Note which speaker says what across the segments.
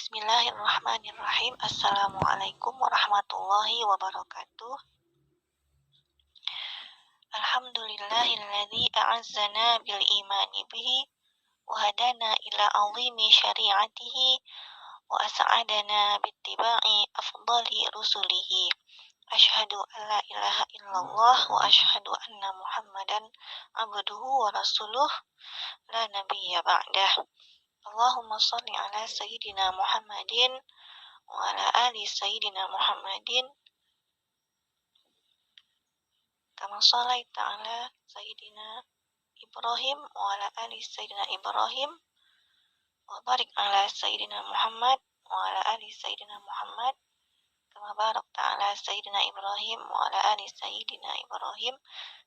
Speaker 1: Bismillahirrahmanirrahim. Assalamualaikum warahmatullahi wabarakatuh. Alhamdulillahilladzi a'azzana bil imani bihi wa hadana ila azimi syari'atihi wa as'adana bittiba'i afdali rusulihi. Asyhadu an la ilaha illallah wa asyhadu anna Muhammadan abduhu wa rasuluh la nabiyya ba'dah. Allahumma shalli ala sayyidina Muhammadin wa ala ali sayyidina Muhammadin kama shallaita ala sayyidina Ibrahim wa ala ali sayyidina Ibrahim wa barik ala sayyidina Muhammad wa ala ali sayyidina Muhammad kama barakta ala sayyidina Ibrahim wa ala ali sayyidina Ibrahim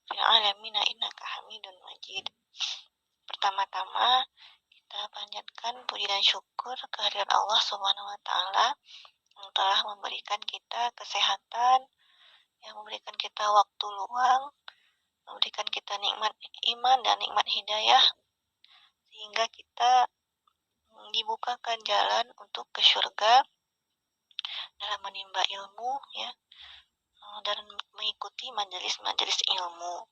Speaker 1: fil alamin innaka Hamidun Majid. Pertama-tama kita panjatkan puji dan syukur kehadirat Allah Subhanahu wa taala yang telah memberikan kita kesehatan, yang memberikan kita waktu luang, memberikan kita nikmat iman dan nikmat hidayah, sehingga kita dibukakan jalan untuk ke surga dalam menimba ilmu, ya, dan mengikuti majelis-majelis ilmu.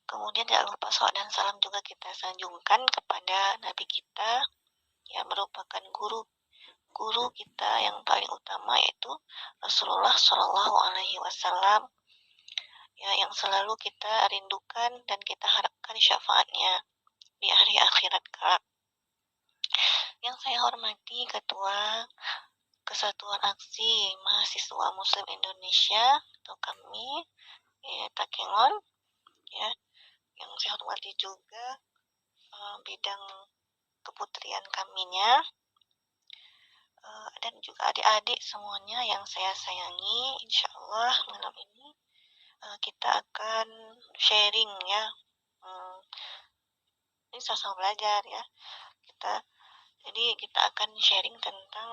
Speaker 1: Kemudian jangan lupa salawat dan salam juga kita sanjungkan kepada Nabi kita, yang merupakan guru kita yang paling utama, yaitu Rasulullah Shallallahu Alaihi Wasallam, ya, yang selalu kita rindukan dan kita harapkan syafaatnya di hari akhirat kelak. Yang saya hormati Ketua Kesatuan Aksi Mahasiswa Muslim Indonesia atau kami, ya, Takengon, ya, yang saya hormati juga bidang keputrian kaminya, dan juga adik-adik semuanya yang saya sayangi. Insya Allah malam ini kita akan sharing, ya, ini sama-sama belajar, ya. Jadi kita akan sharing tentang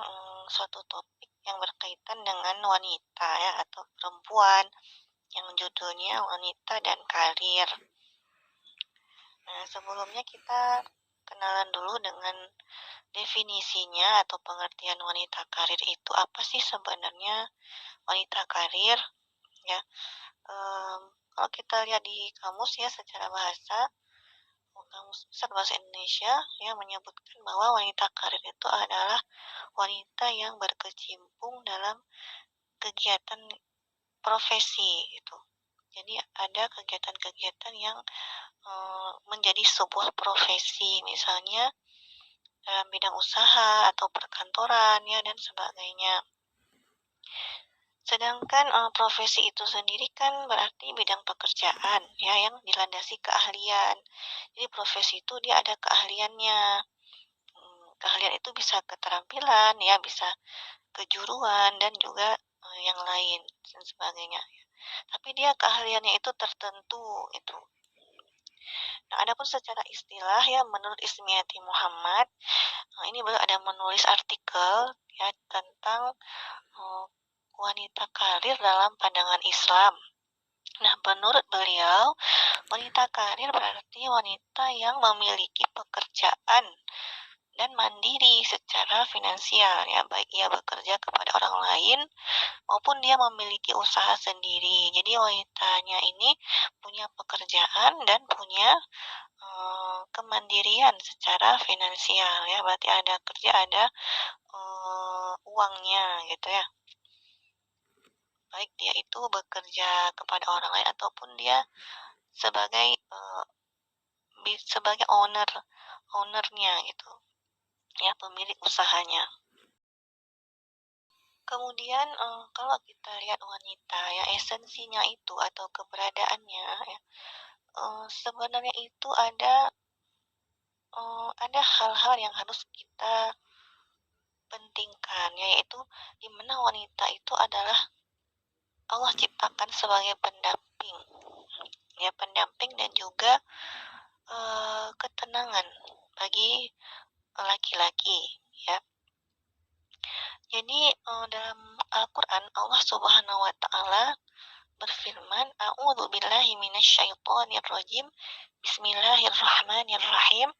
Speaker 1: suatu topik yang berkaitan dengan wanita, ya, atau perempuan, yang judulnya wanita dan karir. Nah, sebelumnya kita kenalan dulu dengan definisinya atau pengertian wanita karir itu apa sih sebenarnya wanita karir, ya. Kalau kita lihat di kamus, ya, secara bahasa, Kamus Besar Bahasa Indonesia, ya, menyebutkan bahwa wanita karir itu adalah wanita yang berkecimpung dalam kegiatan profesi gitu. Jadi ada kegiatan-kegiatan yang menjadi sebuah profesi, misalnya dalam bidang usaha atau perkantoran, ya, dan sebagainya. Sedangkan profesi itu sendiri kan berarti bidang pekerjaan, ya, yang dilandasi keahlian. Jadi profesi itu dia ada keahliannya. Keahlian itu bisa keterampilan, ya, bisa kejuruan, dan juga yang lain dan sebagainya. Tapi dia keahliannya itu tertentu itu. Nah, adapun secara istilah, ya, menurut Ismiyati Muhammad, ini beliau ada menulis artikel, ya, tentang wanita karir dalam pandangan Islam. Nah, menurut beliau, wanita karir berarti wanita yang memiliki pekerjaan dan mandiri secara finansial, ya, baik ia bekerja kepada orang lain maupun dia memiliki usaha sendiri. Jadi wanitanya ini punya pekerjaan dan punya kemandirian secara finansial, ya, berarti ada kerja, ada uangnya gitu, ya. Baik dia itu bekerja kepada orang lain ataupun dia sebagai ownernya gitu, ya, pemilik usahanya. Kemudian kalau kita lihat wanita, ya, esensinya itu atau keberadaannya, ya, sebenarnya itu ada hal-hal yang harus kita pentingkan, yaitu di mana wanita itu adalah Allah ciptakan sebagai pendamping, ya, pendamping dan juga ketenangan bagi laki-laki, ya. Jadi dalam Al-Quran Allah Subhanahu wa taala berfirman, A'udzubillahi minasyaitonirrajim. Bismillahirrahmanirrahim.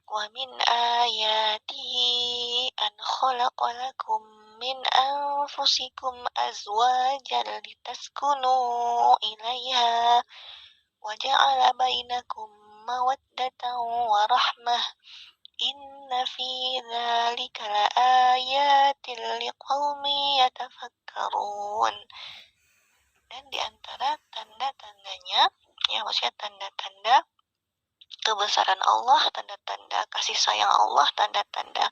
Speaker 1: Wa min ayatihi an خلق لكم من أنفسكم أزواجا لتسكنوا إليها وجعل بينكم مودة ورحمة إن في ذلك لآيات لقوم يتفكرون. Dan di antara tanda-tandanya, ya maksudnya tanda-tanda kebesaran Allah, tanda-tanda kasih sayang Allah, tanda-tanda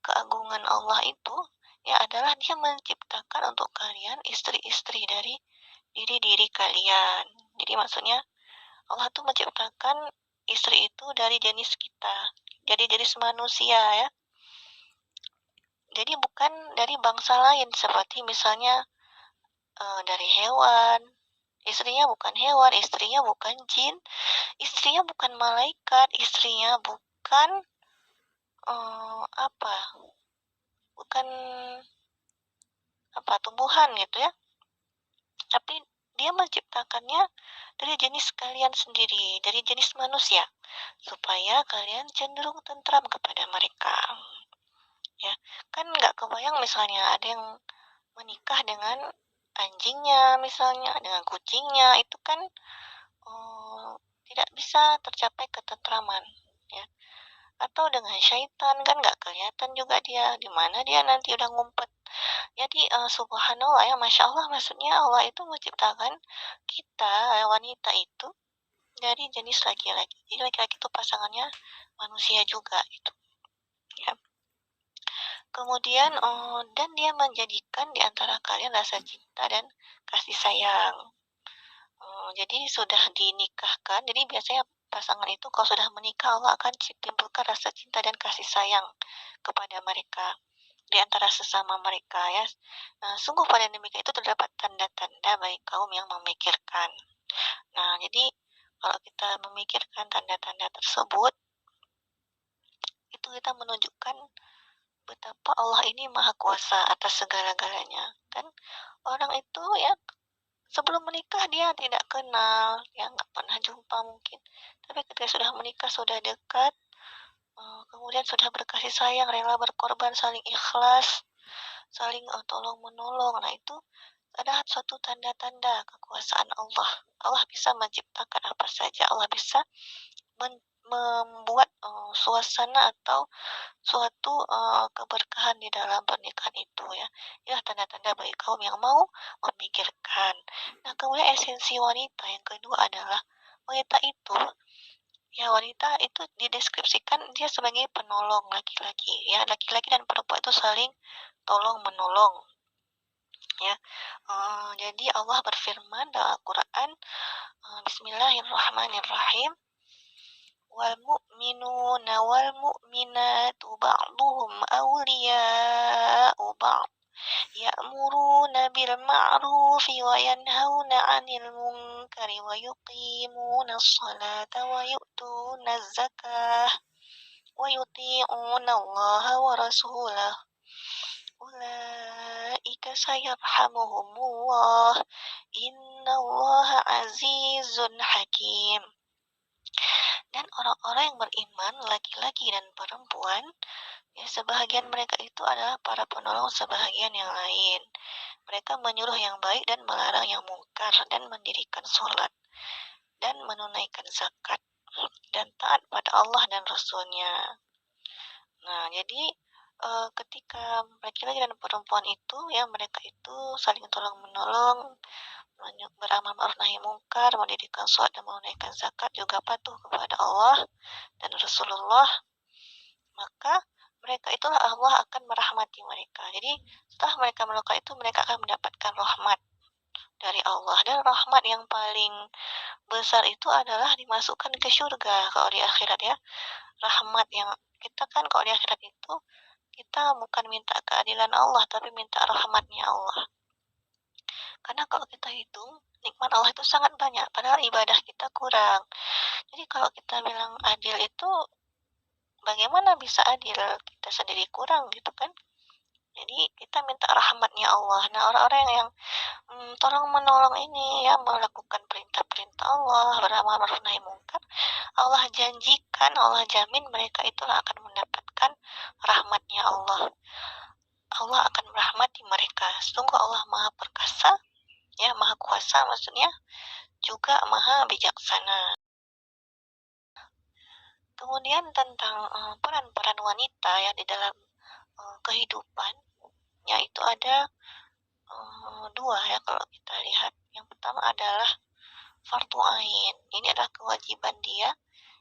Speaker 1: keagungan Allah itu ya adalah Dia menciptakan untuk kalian istri-istri dari diri-diri kalian. Jadi maksudnya Allah tuh menciptakan istri itu dari jenis kita, jadi jenis manusia ya. Jadi bukan dari bangsa lain seperti misalnya dari hewan. Istrinya bukan hewan, istrinya bukan jin, istrinya bukan malaikat, istrinya bukan bukan tumbuhan gitu ya. Tapi Dia menciptakannya dari jenis kalian sendiri, dari jenis manusia, supaya kalian cenderung tentram kepada mereka. Ya, kan nggak kebayang misalnya ada yang menikah dengan anjingnya misalnya, dengan kucingnya, itu kan tidak bisa tercapai ketentraman ya. Atau dengan syaitan kan nggak kelihatan juga dia di mana dia nanti udah ngumpet. Jadi subhanallah ya, masya Allah, maksudnya Allah itu menciptakan kita wanita itu dari jenis laki-laki. Jadi laki-laki itu pasangannya manusia juga itu ya. Kemudian dan Dia menjadikan di antara kalian rasa cinta dan kasih sayang. Jadi sudah dinikahkan, jadi biasanya pasangan itu kalau sudah menikah Allah akan timbulkan rasa cinta dan kasih sayang kepada mereka di antara sesama mereka ya. Nah, sungguh pada demikian itu terdapat tanda-tanda bagi kaum yang memikirkan. Nah, jadi kalau kita memikirkan tanda-tanda tersebut, itu kita menunjukkan betapa Allah ini maha kuasa atas segala-galanya. Kan orang itu ya sebelum menikah dia tidak kenal, ya nggak pernah jumpa mungkin. Tapi ketika sudah menikah, sudah dekat, kemudian sudah berkasih sayang, rela berkorban, saling ikhlas, saling tolong menolong. Nah itu adalah suatu tanda-tanda kekuasaan Allah. Allah bisa menciptakan apa saja. Allah bisa membuat suasana atau suatu keberkahan di dalam pernikahan itu ya. Ya tanda-tanda bagi kaum yang mau memikirkan. Nah kemudian esensi wanita yang kedua adalah wanita itu dideskripsikan dia sebagai penolong laki-laki ya. Laki-laki dan perempuan itu saling tolong menolong ya. Jadi Allah berfirman dalam Al-Quran, Bismillahirrahmanirrahim, wal mu'minuna wal mu'minatu ba'duhum awliya'u ba'd ya'muruna bil ma'rufi wa yanhauna 'anil munkari wa yuqimuna as-salata wa yu'tuna az-zakah wa yuti'una Allah wa rasulahu ulaika sayarhamuhumullah innallaha azizun hakim. Dan orang-orang yang beriman, laki-laki dan perempuan, ya sebahagian mereka itu adalah para penolong sebahagian yang lain. Mereka menyuruh yang baik dan melarang yang mungkar, dan mendirikan sholat, dan menunaikan zakat, dan taat pada Allah dan Rasul-Nya. Nah, jadi ketika laki-laki dan perempuan itu, ya mereka itu saling tolong-menolong, beramal ma'ruf nahi mungkar, mendirikan sholat dan menunaikan zakat, juga patuh kepada Allah dan Rasulullah, maka mereka itulah Allah akan merahmati mereka. Jadi setelah mereka melakukan itu, mereka akan mendapatkan rahmat dari Allah. Dan rahmat yang paling besar itu adalah dimasukkan ke surga kalau di akhirat ya. Rahmat yang kita kan kalau di akhirat itu kita bukan minta keadilan Allah, tapi minta rahmatnya Allah. Karena kalau kita hitung, nikmat Allah itu sangat banyak, padahal ibadah kita kurang. Jadi kalau kita bilang adil itu, bagaimana bisa adil? Kita sendiri kurang gitu kan. Jadi kita minta rahmatnya Allah. Nah orang-orang yang tolong menolong ini ya, melakukan perintah-perintah Allah, beramal ma'ruf nahi mungkar, Allah janjikan, Allah jamin mereka itulah akan mendapatkan mendapatkan rahmatnya Allah. Allah akan merahmati mereka. Sungguh Allah Maha Perkasa, ya Maha Kuasa maksudnya, juga Maha Bijaksana. Kemudian tentang peran-peran wanita ya di dalam kehidupan, yaitu ada dua ya kalau kita lihat. Yang pertama adalah fardu ain. Ini adalah kewajiban dia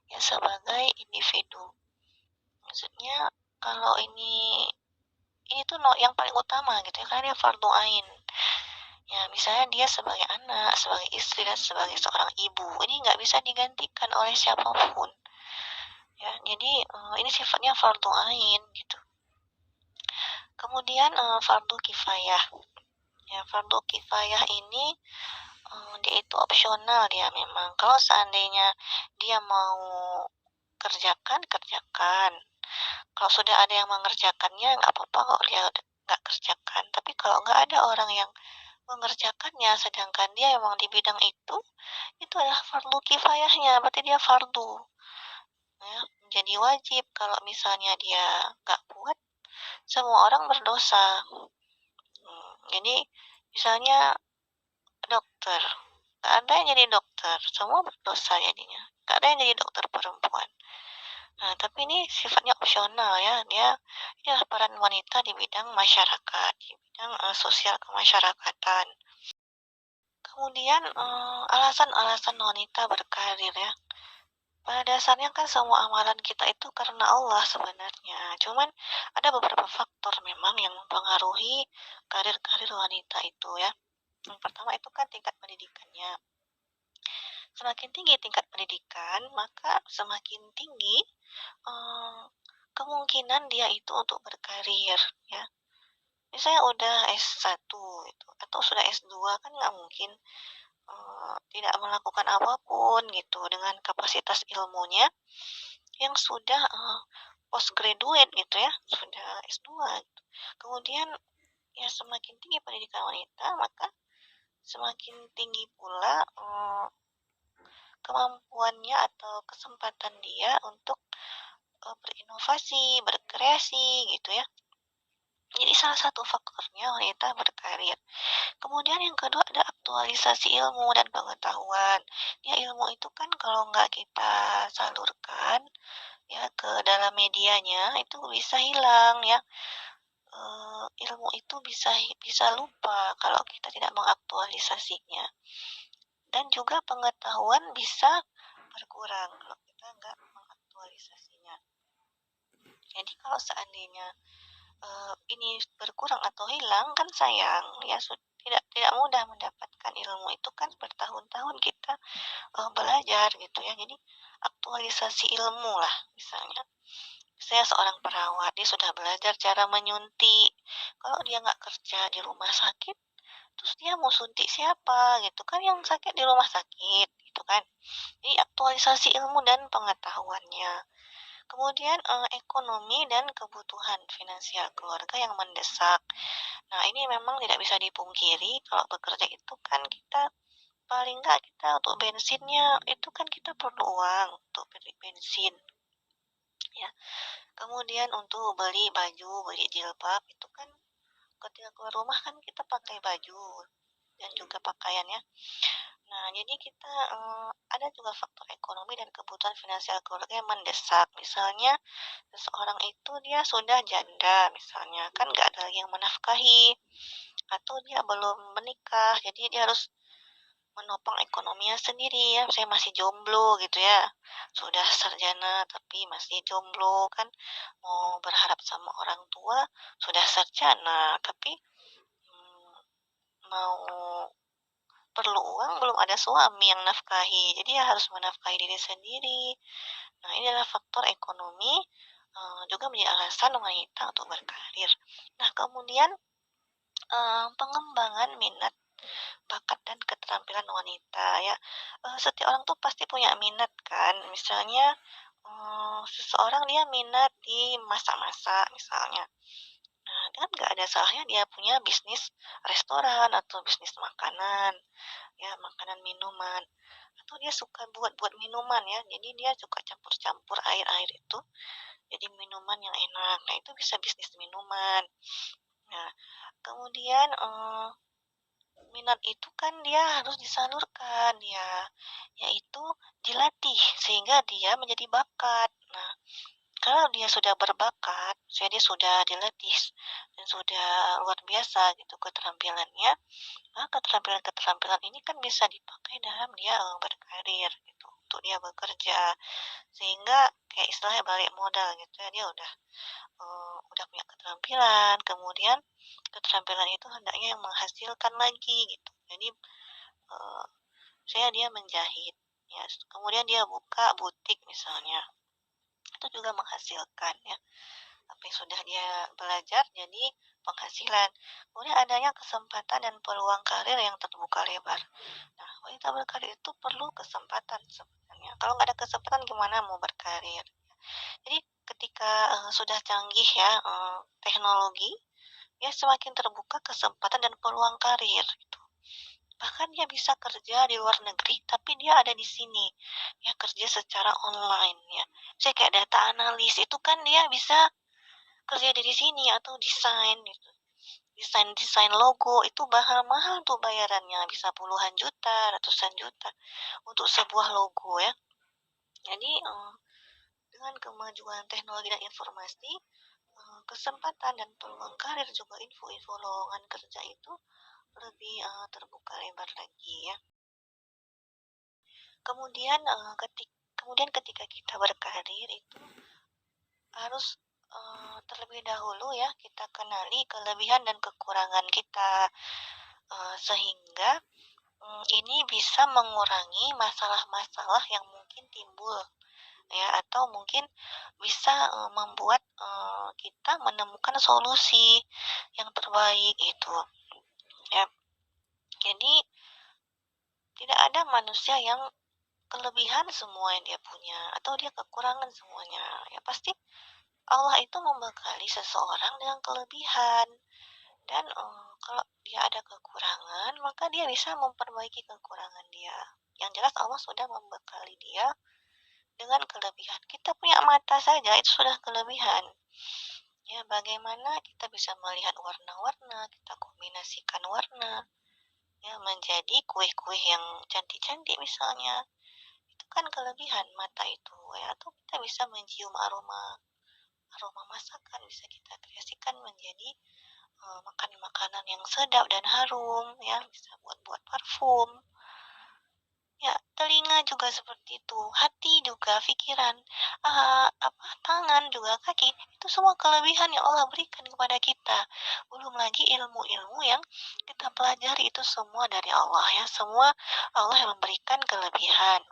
Speaker 1: ya sebagai individu. Maksudnya kalau ini tuh yang paling utama gitu ya, karena dia fardu ain. Ya, misalnya dia sebagai anak, sebagai istri, dan sebagai seorang ibu, ini nggak bisa digantikan oleh siapapun. Ya, jadi ini sifatnya fardu ain gitu. Kemudian fardu kifayah. Ya, fardu kifayah ini dia itu opsional ya memang. Kalau seandainya dia mau kerjakan, kerjakan. Kalau sudah ada yang mengerjakannya, nggak apa-apa kok dia nggak kerjakan. Tapi kalau nggak ada orang yang mengerjakannya, sedangkan dia memang di bidang itu adalah fardu kifayahnya, berarti dia fardu. Ya, jadi wajib kalau misalnya dia nggak buat, semua orang berdosa. Jadi misalnya dokter, nggak ada yang jadi dokter, semua berdosa jadinya. Nggak ada yang jadi dokter perempuan. Nah, tapi ini sifatnya opsional ya. Ini adalah peran wanita di bidang masyarakat, di bidang sosial kemasyarakatan. Kemudian alasan-alasan wanita berkarir ya. Pada dasarnya kan semua amalan kita itu karena Allah sebenarnya. Cuman ada beberapa faktor memang yang mempengaruhi karir-karir wanita itu ya. Yang pertama itu kan tingkat pendidikannya. Semakin tinggi tingkat pendidikan, maka semakin tinggi kemungkinan dia itu untuk berkarir ya. Misalnya udah S1 itu atau sudah S2 kan nggak mungkin tidak melakukan apapun gitu dengan kapasitas ilmunya yang sudah postgraduate gitu ya, sudah S2 gitu. Kemudian ya semakin tinggi pendidikan wanita, maka semakin tinggi pula kemampuannya atau kesempatan dia untuk berinovasi, berkreasi gitu ya. Jadi salah satu faktornya wanita berkarir. Kemudian yang kedua ada aktualisasi ilmu dan pengetahuan. Ya ilmu itu kan kalau nggak kita salurkan ya ke dalam medianya itu bisa hilang ya. Ilmu itu bisa lupa kalau kita tidak mengaktualisasinya. Dan juga pengetahuan bisa berkurang kalau kita nggak mengaktualisasinya. Jadi kalau seandainya ini berkurang atau hilang kan sayang ya, tidak mudah mendapatkan ilmu itu kan bertahun-tahun kita belajar gitu ya. Jadi aktualisasi ilmu lah, misalnya saya seorang perawat, dia sudah belajar cara menyuntik. Kalau dia nggak kerja di rumah sakit, terus dia mau suntik siapa gitu kan, yang sakit di rumah sakit gitu kan. Jadi aktualisasi ilmu dan pengetahuannya. Kemudian ekonomi dan kebutuhan finansial keluarga yang mendesak. Nah, ini memang tidak bisa dipungkiri kalau bekerja itu kan kita paling nggak kita untuk bensinnya itu kan kita perlu uang untuk beli bensin. Ya. Kemudian untuk beli baju, beli jilbab itu kan ketika keluar rumah kan kita pakai baju dan juga pakaian ya. Nah, jadi kita ada juga faktor ekonomi dan kebutuhan finansial keluarga yang mendesak. Misalnya seseorang itu dia sudah janda misalnya, kan nggak ada lagi yang menafkahi, atau dia belum menikah, jadi dia harus menopang ekonominya sendiri ya. Saya masih jomblo gitu ya, sudah sarjana tapi masih jomblo kan, mau berharap sama orang tua, sudah sarjana tapi mau perlu uang, belum ada suami yang nafkahi, jadi ya harus menafkahi diri sendiri. Nah, ini adalah faktor ekonomi juga menjadi alasan wanita untuk berkarir. Nah, kemudian pengembangan minat, bakat, dan keterampilan wanita ya. Setiap orang tuh pasti punya minat kan. Misalnya seseorang dia minat di masak-masak misalnya. Nah, kan nggak ada salahnya dia punya bisnis restoran atau bisnis makanan, ya makanan minuman. itu dia suka buat minuman ya, jadi dia suka campur-campur air-air itu jadi minuman yang enak. Nah, itu bisa bisnis minuman. Nah, kemudian minat itu kan dia harus disalurkan ya, yaitu dilatih sehingga dia menjadi bakat. Nah, kalau dia sudah berbakat, jadi dia sudah dilatih dan sudah luar biasa gitu keterampilannya, maka keterampilan-keterampilan ini kan bisa dipakai dalam dia berkarir gitu, untuk dia bekerja, sehingga kayak istilahnya balik modal gitu ya, dia udah punya keterampilan, kemudian keterampilan itu hendaknya yang menghasilkan lagi gitu. Jadi saya dia menjahit ya, kemudian dia buka butik misalnya, itu juga menghasilkan ya, apa yang sudah dia belajar jadi penghasilan. Kemudian adanya kesempatan dan peluang karir yang terbuka lebar. Nah, wanita berkarir itu perlu kesempatan sebenarnya. Kalau nggak ada kesempatan gimana mau berkarir? Jadi ketika sudah canggih ya teknologi, ya semakin terbuka kesempatan dan peluang karir gitu. Bahkan dia bisa kerja di luar negeri, tapi dia ada di sini. Ya kerja secara online ya. Saya kayak data analis itu kan dia bisa kerja dari sini atau desain gitu. Desain logo itu mahal tuh bayarannya, bisa puluhan juta, ratusan juta untuk sebuah logo ya. Jadi dengan kemajuan teknologi dan informasi, kesempatan dan peluang karir juga info-info lowongan kerja itu lebih terbuka lebar lagi ya. Kemudian ketika kita berkarir itu harus terlebih dahulu ya kita kenali kelebihan dan kekurangan kita, sehingga ini bisa mengurangi masalah-masalah yang mungkin timbul ya, atau mungkin bisa membuat kita menemukan solusi yang terbaik itu ya. Jadi tidak ada manusia yang kelebihan semua yang dia punya atau dia kekurangan semuanya ya. Pasti Allah itu membekali seseorang dengan kelebihan, dan kalau dia ada kekurangan maka dia bisa memperbaiki kekurangan dia. Yang jelas Allah sudah membekali dia dengan kelebihan. Kita punya mata saja itu sudah kelebihan ya. Bagaimana kita bisa melihat warna-warna, kita kombinasikan warna ya menjadi kue-kue yang cantik-cantik misalnya, itu kan kelebihan mata itu ya. Atau kita bisa mencium aroma aroma masakan, bisa kita kreasikan menjadi makanan-makanan yang sedap dan harum ya, bisa buat parfum ya. Telinga juga seperti itu, hati juga, pikiran, tangan juga, kaki, itu semua kelebihan yang Allah berikan kepada kita. Belum lagi ilmu-ilmu yang kita pelajari, itu semua dari Allah ya, semua Allah yang memberikan kelebihan.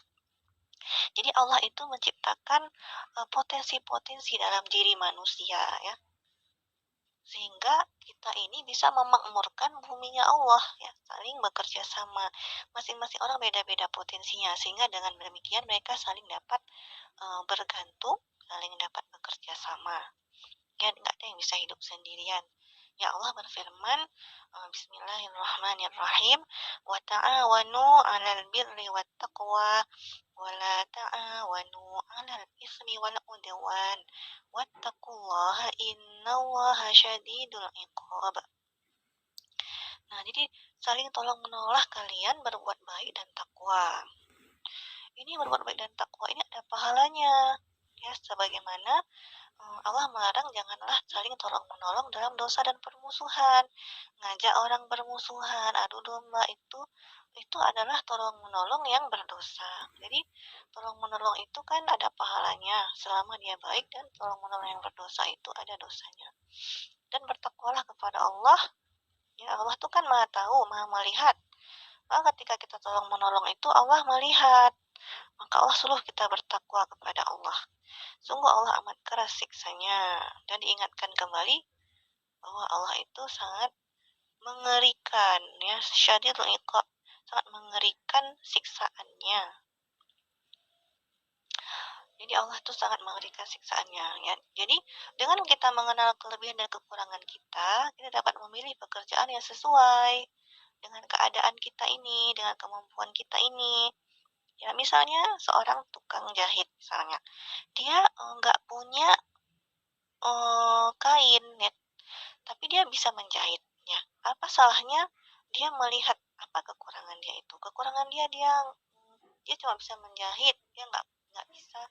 Speaker 1: Jadi Allah itu menciptakan potensi-potensi dalam diri manusia ya, sehingga kita ini bisa memakmurkan buminya Allah ya, saling bekerja sama. Masing-masing orang beda-beda potensinya, sehingga dengan demikian mereka saling dapat bergantung, saling dapat bekerja sama ya. Nggak ada yang bisa hidup sendirian ya. Allah berfirman, Bismillahirrahmanirrahim, wa ta'awanu 'alal birri wat taqwa wa la ta'awanu 'alal ismi wal 'udwan wattaqullaha innallaha syadidul 'iqab. Nah, jadi saling tolong menolong kalian berbuat baik dan takwa. Ini berbuat baik dan takwa ini ada pahalanya ya, sebagaimana Allah melarang janganlah saling tolong menolong dalam dosa dan permusuhan. Ngajak orang bermusuhan, adu domba, itu adalah tolong menolong yang berdosa. Jadi tolong menolong itu kan ada pahalanya selama dia baik, dan tolong menolong yang berdosa itu ada dosanya. Dan bertakwalah kepada Allah. Ya, Allah itu kan Maha tahu, Maha melihat. Ketika kita tolong menolong itu Allah melihat, maka Allah suruh kita bertakwa kepada Allah. Sungguh Allah amat keras siksanya, dan diingatkan kembali bahwa Allah itu sangat mengerikan ya, syadidul iqab, sangat mengerikan siksaannya. Jadi Allah itu sangat mengerikan siksaannya ya. Jadi dengan kita mengenal kelebihan dan kekurangan kita dapat memilih pekerjaan yang sesuai dengan keadaan kita ini, dengan kemampuan kita ini. Ya, misalnya seorang tukang jahit misalnya, dia nggak punya kain ya, tapi dia bisa menjahitnya. Apa salahnya dia melihat apa kekurangan dia itu? Kekurangan dia cuma bisa menjahit, dia nggak bisa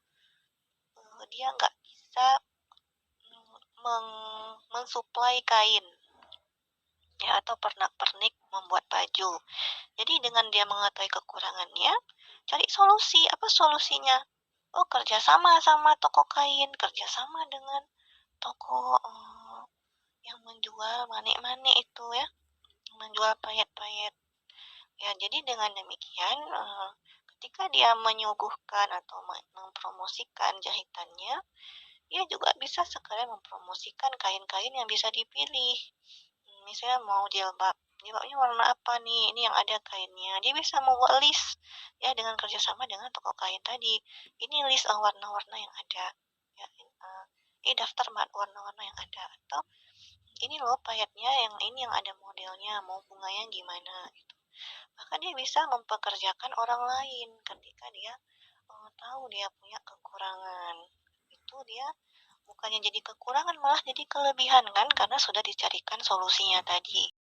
Speaker 1: mensuplai kain ya atau pernak-pernik membuat baju. Jadi dengan dia mengetahui kekurangannya, cari solusi. Apa solusinya? Oh, kerjasama sama toko kain, kerjasama dengan toko yang menjual manik-manik itu ya, menjual payet-payet. Ya, jadi dengan demikian, ketika dia menyuguhkan atau mempromosikan jahitannya, dia juga bisa sekalian mempromosikan kain-kain yang bisa dipilih. Misalnya mau jilbabnya warna apa nih? Ini yang ada kainnya. Dia bisa membuat list ya dengan kerjasama dengan toko kain tadi. Ini list warna-warna yang ada. Ya, ini daftar warna-warna yang ada atau ini loh payetnya yang ini yang ada modelnya, mau bunganya gimana gitu. Bahkan dia bisa mempekerjakan orang lain ketika dia tahu dia punya kekurangan. Itu dia bukannya jadi kekurangan malah jadi kelebihan kan karena sudah dicarikan solusinya tadi.